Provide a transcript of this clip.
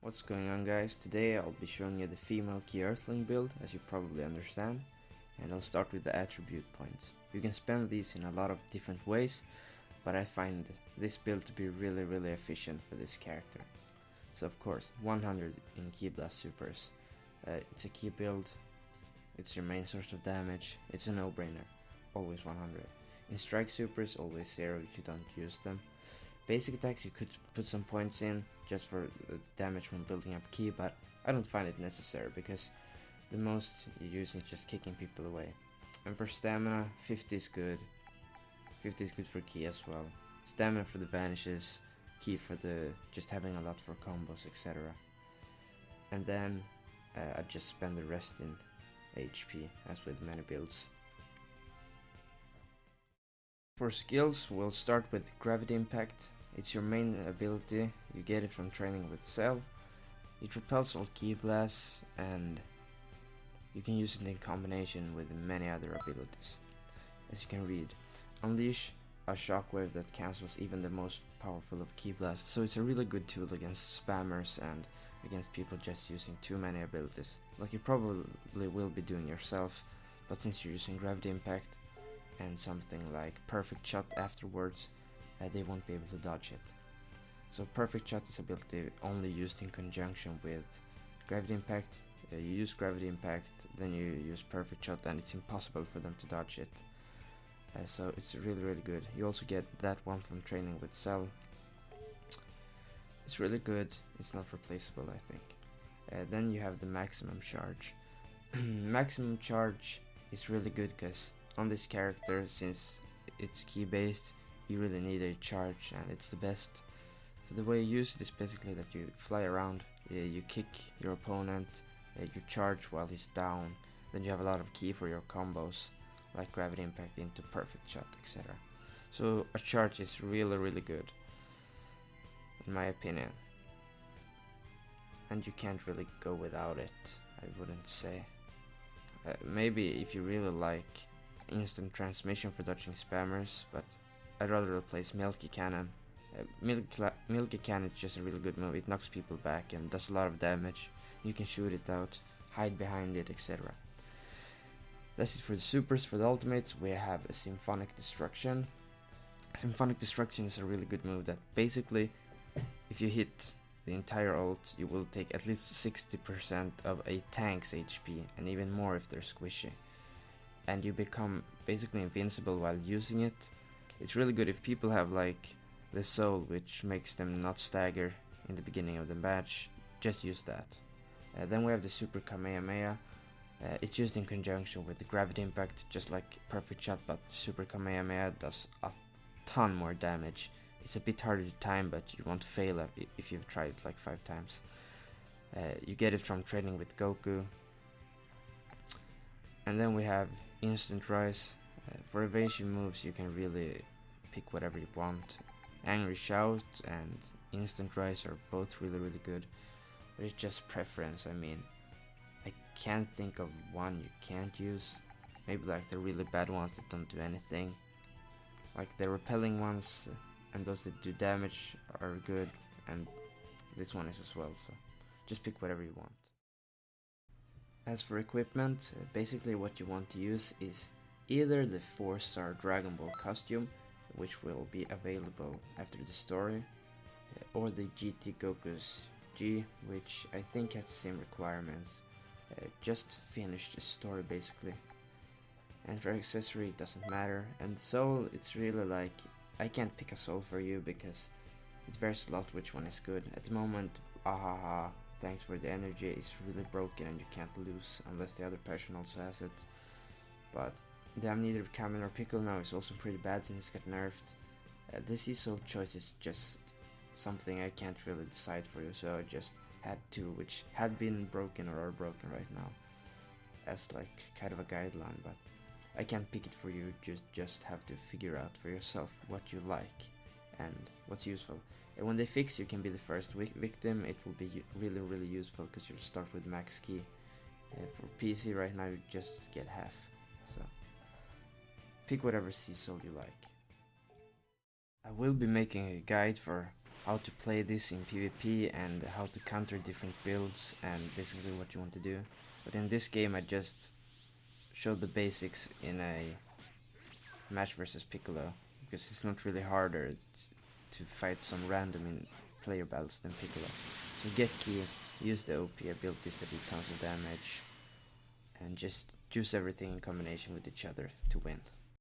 What's going on, guys? Today I'll be showing you the female key Earthling build, as you probably understand, and I'll start with the attribute points. You can spend these in a lot of different ways, but I find this build to be really efficient for this character. So of course, 100 in Ki Blast supers. It's a key build, it's your main source of damage, it's a no-brainer, always 100. In strike supers, always 0 if you don't use them. Basic attacks you could put some points in just for the damage from building up ki, but I don't find it necessary because the most you use is just kicking people away. And for stamina, 50 is good. 50 is good for ki as well. Stamina for the vanishes, ki for the just having a lot for combos, etc. And then I just spend the rest in HP, as with many builds. For skills, we'll start with Gravity Impact. It's your main ability, you get it from training with Cell. It repels all Ki Blasts, and you can use it in combination with many other abilities. As you can read, Unleash a shockwave that cancels even the most powerful of Ki Blasts, so it's a really good tool against spammers and against people just using too many abilities, like you probably will be doing yourself, but since you're using Gravity Impact and something like Perfect Shot afterwards, they won't be able to dodge it. So Perfect Shot is ability only used in conjunction with Gravity Impact. You use Gravity Impact, then you use Perfect Shot, and it's impossible for them to dodge it. So it's really good. You also get that one from training with Cell. It's really good, it's not replaceable, I think. Then you have the Maximum Charge. Maximum Charge is really good because on this character, since it's ki based, you really need a charge, and it's the best. So the way you use it is basically that you fly around, you kick your opponent, you charge while he's down, then you have a lot of ki for your combos, like Gravity Impact into Perfect Shot, etc. So a charge is really good, in my opinion. And you can't really go without it, I wouldn't say. Maybe if you really like instant transmission for dodging spammers, but I'd rather replace Milky Cannon. Milky Cannon is just a really good move. It knocks people back and does a lot of damage. You can shoot it out, hide behind it, etc. That's it for the supers. For the ultimates, we have a Symphonic Destruction. Symphonic Destruction is a really good move that basically, if you hit the entire ult, you will take at least 60% of a tank's HP, and even more if they're squishy. And you become basically invincible while using it. It's really good if people have like the soul, which makes them not stagger in the beginning of the match. Just use that. Then we have the Super Kamehameha. It's used in conjunction with the Gravity Impact, just like Perfect Shot, but Super Kamehameha does a ton more damage. It's a bit harder to time, but you won't fail if you've tried it like 5 times. You get it from training with Goku. And then we have Instant Rise. For evasion moves, you can really pick whatever you want. Angry Shout and Instant Rise are both really good, but it's just preference. I mean, I can't think of one you can't use. Maybe like the really bad ones that don't do anything, like the repelling ones, and those that do damage are good, and this one is as well, so just pick whatever you want. As for equipment, basically what you want to use is either the 4-star Dragon Ball costume, which will be available after the story, or the GT Goku's G, which I think has the same requirements. Just finish the story basically. And for accessory it doesn't matter. And soul, it's really like, I can't pick a soul for you because it varies a lot which one is good. At the moment, Ahaha, thanks for the energy, is really broken and you can't lose unless the other person also has it. But Damn Neither Kamen or Pickle now is also pretty bad since it got nerfed. This soul choice is just something I can't really decide for you, so I just had two which had been broken or are broken right now as like kind of a guideline, but I can't pick it for you. Just have to figure out for yourself what you like and what's useful. And when they fix you can be the first victim, it will be really useful because you'll start with max key. For PC right now you just get half, so pick whatever C soul you like. I will be making a guide for how to play this in PvP and how to counter different builds and basically what you want to do. But in this game I just showed the basics in a match versus Piccolo, because it's not really harder to fight some random in player battles than Piccolo. So get key, use the OP abilities that do tons of damage, and just use everything in combination with each other to win.